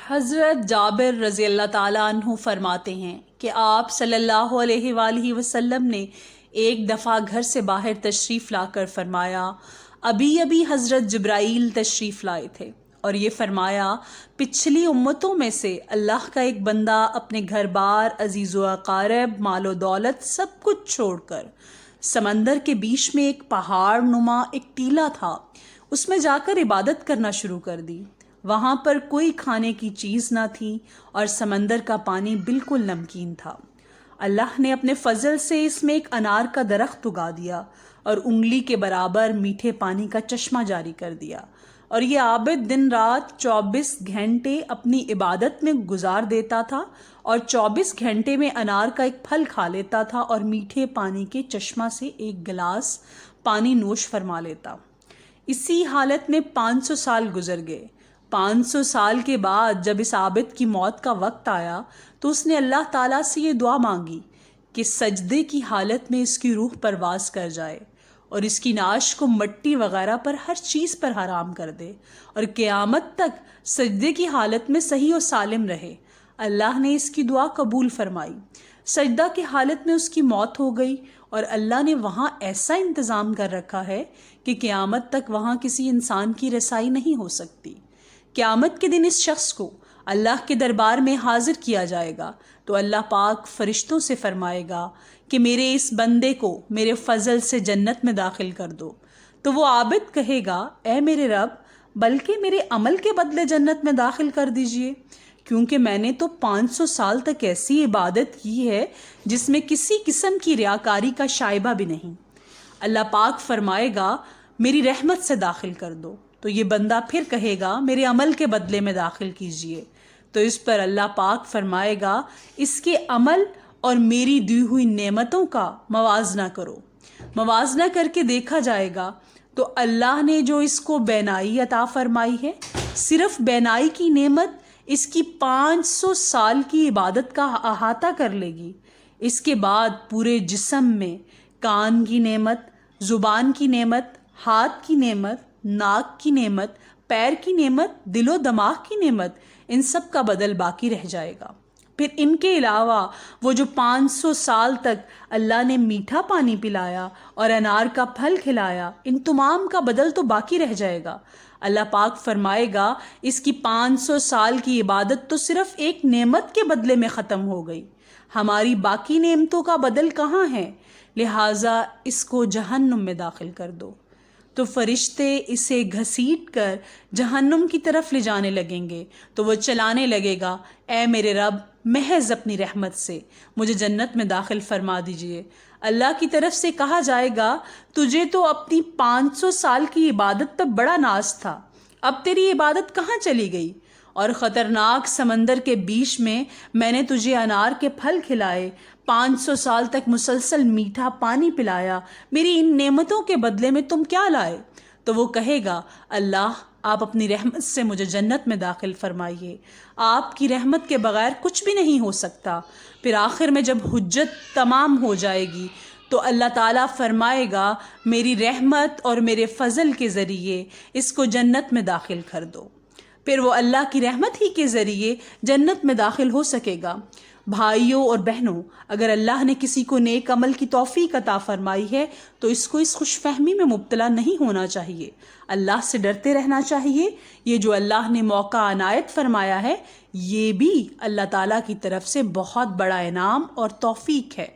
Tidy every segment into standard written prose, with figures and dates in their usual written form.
حضرت جابر رضی اللہ تعالیٰ عنہ فرماتے ہیں کہ آپ صلی اللہ علیہ وآلہ وسلم نے ایک دفعہ گھر سے باہر تشریف لا کر فرمایا، ابھی ابھی حضرت جبرائیل تشریف لائے تھے اور یہ فرمایا، پچھلی امتوں میں سے اللہ کا ایک بندہ اپنے گھر بار، عزیز و اقارب، مال و دولت سب کچھ چھوڑ کر سمندر کے بیچ میں ایک پہاڑ نما ایک ٹیلا تھا، اس میں جا کر عبادت کرنا شروع کر دی۔ وہاں پر کوئی کھانے کی چیز نہ تھی اور سمندر کا پانی بالکل نمکین تھا۔ اللہ نے اپنے فضل سے اس میں ایک انار کا درخت اگا دیا اور انگلی کے برابر میٹھے پانی کا چشمہ جاری کر دیا، اور یہ عابد دن رات 24 گھنٹے اپنی عبادت میں گزار دیتا تھا اور 24 گھنٹے میں انار کا ایک پھل کھا لیتا تھا اور میٹھے پانی کے چشمہ سے ایک گلاس پانی نوش فرما لیتا۔ اسی حالت میں 500 سال گزر گئے۔ 500 سال کے بعد جب اس عابد کی موت کا وقت آیا تو اس نے اللہ تعالیٰ سے یہ دعا مانگی کہ سجدے کی حالت میں اس کی روح پرواز کر جائے اور اس کی نعش کو مٹی وغیرہ پر ہر چیز پر حرام کر دے اور قیامت تک سجدے کی حالت میں صحیح و سالم رہے۔ اللہ نے اس کی دعا قبول فرمائی۔ سجدہ کی حالت میں اس کی موت ہو گئی اور اللہ نے وہاں ایسا انتظام کر رکھا ہے کہ قیامت تک وہاں کسی انسان کی رسائی نہیں ہو سکتی۔ قیامت کے دن اس شخص کو اللہ کے دربار میں حاضر کیا جائے گا تو اللہ پاک فرشتوں سے فرمائے گا کہ میرے اس بندے کو میرے فضل سے جنت میں داخل کر دو، تو وہ عابد کہے گا، اے میرے رب، بلکہ میرے عمل کے بدلے جنت میں داخل کر دیجئے، کیونکہ میں نے تو 500 سال تک ایسی عبادت کی ہے جس میں کسی قسم کی ریاکاری کا شائبہ بھی نہیں۔ اللہ پاک فرمائے گا، میری رحمت سے داخل کر دو، تو یہ بندہ پھر کہے گا، میرے عمل کے بدلے میں داخل کیجئے، تو اس پر اللہ پاک فرمائے گا، اس کے عمل اور میری دی ہوئی نعمتوں کا موازنہ کرو۔ موازنہ کر کے دیکھا جائے گا تو اللہ نے جو اس کو بینائی عطا فرمائی ہے، صرف بینائی کی نعمت اس کی 500 سال کی عبادت کا احاطہ کر لے گی۔ اس کے بعد پورے جسم میں کان کی نعمت، زبان کی نعمت، ہاتھ کی نعمت، ناک کی نعمت، پیر کی نعمت، دل و دماغ کی نعمت، ان سب کا بدل باقی رہ جائے گا۔ پھر ان کے علاوہ وہ جو 500 سال تک اللہ نے میٹھا پانی پلایا اور انار کا پھل کھلایا، ان تمام کا بدل تو باقی رہ جائے گا۔ اللہ پاک فرمائے گا، اس کی 500 سال کی عبادت تو صرف ایک نعمت کے بدلے میں ختم ہو گئی، ہماری باقی نعمتوں کا بدل کہاں ہے؟ لہٰذا اس کو جہنم میں داخل کر دو۔ تو فرشتے اسے گھسیٹ کر جہنم کی طرف لے جانے لگیں گے تو وہ چلانے لگے گا، اے میرے رب، محض اپنی رحمت سے مجھے جنت میں داخل فرما دیجئے۔ اللہ کی طرف سے کہا جائے گا، تجھے تو اپنی 500 سال کی عبادت پر بڑا ناز تھا، اب تیری عبادت کہاں چلی گئی؟ اور خطرناک سمندر کے بیچ میں نے تجھے انار کے پھل کھلائے، 500 سال تک مسلسل میٹھا پانی پلایا، میری ان نعمتوں کے بدلے میں تم کیا لائے؟ تو وہ کہے گا، اللہ، آپ اپنی رحمت سے مجھے جنت میں داخل فرمائیے، آپ کی رحمت کے بغیر کچھ بھی نہیں ہو سکتا۔ پھر آخر میں جب حجت تمام ہو جائے گی تو اللہ تعالیٰ فرمائے گا، میری رحمت اور میرے فضل کے ذریعے اس کو جنت میں داخل کر دو۔ پھر وہ اللہ کی رحمت ہی کے ذریعے جنت میں داخل ہو سکے گا۔ بھائیوں اور بہنوں، اگر اللہ نے کسی کو نیک عمل کی توفیق عطا فرمائی ہے تو اس کو اس خوش فہمی میں مبتلا نہیں ہونا چاہیے، اللہ سے ڈرتے رہنا چاہیے۔ یہ جو اللہ نے موقع عنایت فرمایا ہے، یہ بھی اللہ تعالیٰ کی طرف سے بہت بڑا انعام اور توفیق ہے۔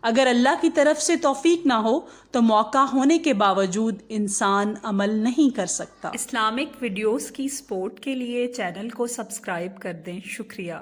اگر اللہ کی طرف سے توفیق نہ ہو تو موقع ہونے کے باوجود انسان عمل نہیں کر سکتا۔ اسلامک ویڈیوز کی سپورٹ کے لیے چینل کو سبسکرائب کر دیں۔ شکریہ۔